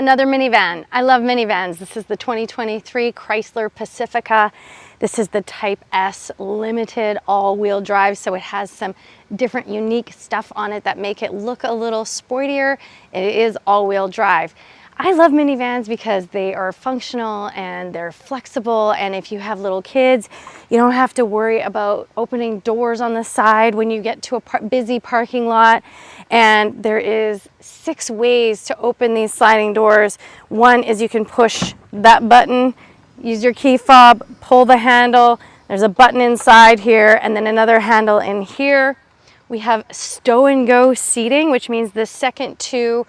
Another minivan. I love minivans. This is the 2023 Chrysler Pacifica. This is the Type S limited all-wheel drive, so it has some different unique stuff on it that make it look a little sportier. It is all-wheel drive. I love minivans because they are functional and they're flexible, and if you have little kids, you don't have to worry about opening doors on the side when you get to a busy parking lot. And there is 6 ways to open these sliding doors. One is you can push that button, use your key fob, pull the handle. There's a button inside here and then another handle in here. We have stow and go seating, which means the second 2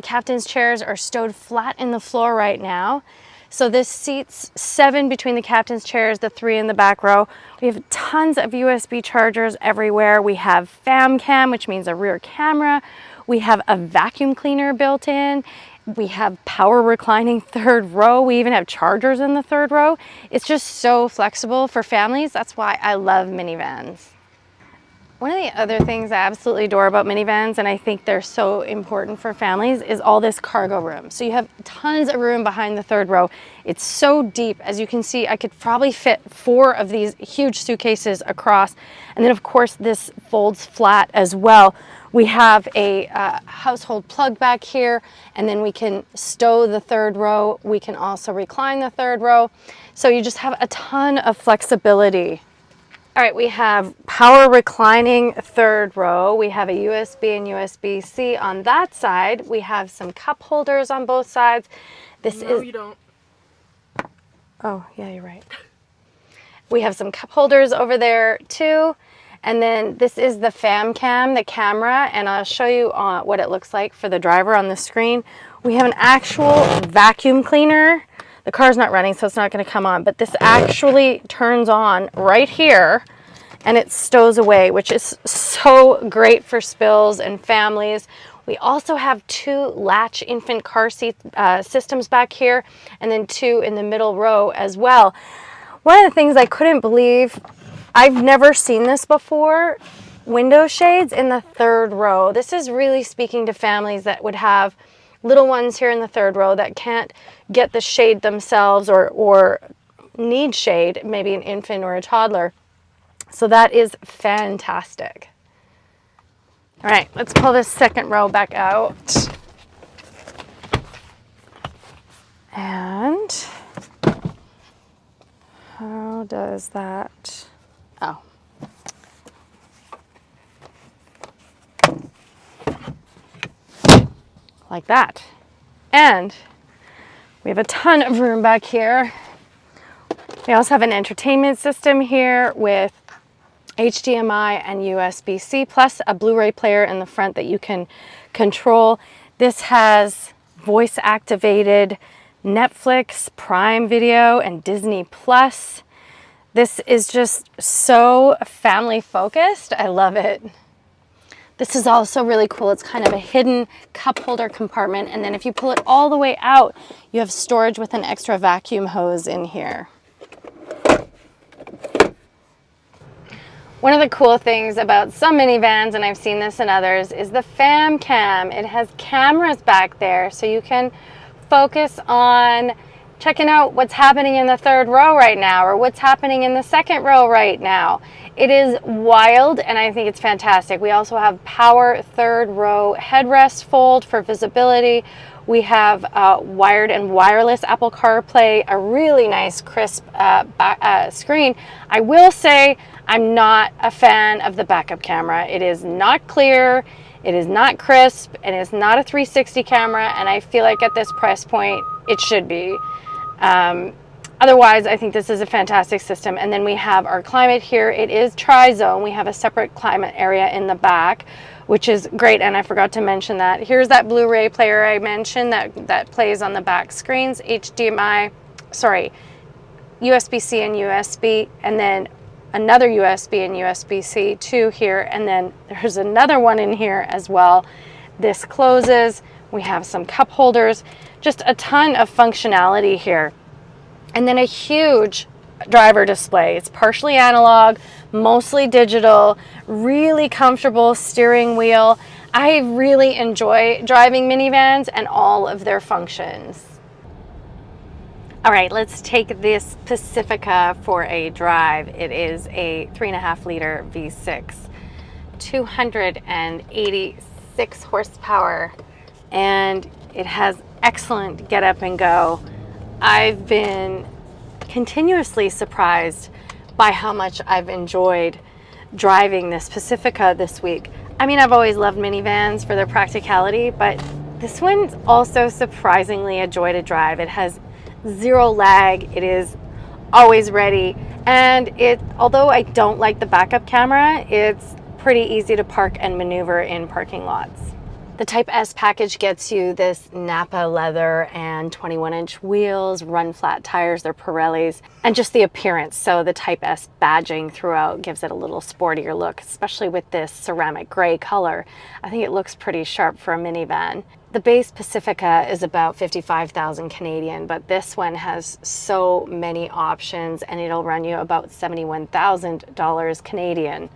captain's chairs are stowed flat in the floor right now. So this seats 7 between the captain's chairs, the 3 in the back row. We have tons of USB chargers everywhere. We have fam cam, which means a rear camera. We have a vacuum cleaner built in. We have power reclining 3rd row. We even have chargers in the 3rd row. It's just so flexible for families. That's why I love minivans. One of the other things I absolutely adore about minivans, and I think they're so important for families, is all this cargo room. So you have tons of room behind the 3rd row. It's so deep. As you can see, I could probably fit 4 of these huge suitcases across. And then of course this folds flat as well. We have a household plug back here, and then we can stow the 3rd row. We can also recline the 3rd row. So you just have a ton of flexibility. All right, we have power reclining 3rd row. We have a USB and USB-C on that side. We have some cup holders on both sides. No, you don't. Oh, yeah, you're right. We have some cup holders over there too. And then this is the fam cam, the camera, and I'll show you what it looks like for the driver on the screen. We have an actual vacuum cleaner. The car's not running, so it's not going to come on, but this actually turns on right here and it stows away, which is so great for spills and families. We also have 2 latch infant car seat systems back here, and then 2 in the middle row as well. One of the things I couldn't believe, I've never seen this before, window shades in the 3rd row. This is really speaking to families that would have little ones here in the 3rd row that can't get the shade themselves or need shade, maybe an infant or a toddler. So that is fantastic. All right, let's pull this 2nd row back out. And how does that? Oh. Like that. And we have a ton of room back here. We also have an entertainment system here with HDMI and USB-C, plus a Blu-ray player in the front that you can control. This has voice activated Netflix, Prime Video, and Disney Plus. This is just so family focused. I love it. This is also really cool. It's kind of a hidden cup holder compartment, and then if you pull it all the way out, you have storage with an extra vacuum hose in here. One of the cool things about some minivans, and I've seen this in others, is the fam cam. It has cameras back there, so you can focus on checking out what's happening in the 3rd row right now, or what's happening in the 2nd row right now. It is wild, and I think it's fantastic. We also have power 3rd row headrest fold for visibility. We have wired and wireless Apple CarPlay, a really nice crisp screen. I will say I'm not a fan of the backup camera. It is not clear, it is not crisp, and it's not a 360 camera, and I feel like at this price point it should be. Otherwise, I think this is a fantastic system. And then we have our climate here. It is tri-zone. We have a separate climate area in the back, which is great. And I forgot to mention that. Here's that Blu-ray player I mentioned that plays on the back screens. USB-C and USB, and then another USB and USB-C, 2 here. And then there's another one in here as well. This closes. We have some cup holders, just a ton of functionality here. And then a huge driver display. It's partially analog, mostly digital, really comfortable steering wheel. I really enjoy driving minivans and all of their functions. All right, let's take this Pacifica for a drive. It is a 3.5 liter V6, 286 horsepower, and it has excellent get up and go. I've been continuously surprised by how much I've enjoyed driving this Pacifica this week. I mean, I've always loved minivans for their practicality, but this one's also surprisingly a joy to drive. It has zero lag, it is always ready, and although I don't like the backup camera, it's pretty easy to park and maneuver in parking lots. The Type S package gets you this Napa leather and 21-inch wheels, run flat tires, they're Pirellis, and just the appearance. So the Type S badging throughout gives it a little sportier look, especially with this ceramic gray color. I think it looks pretty sharp for a minivan. The base Pacifica is about 55,000 Canadian, but this one has so many options and it'll run you about $71,000 Canadian.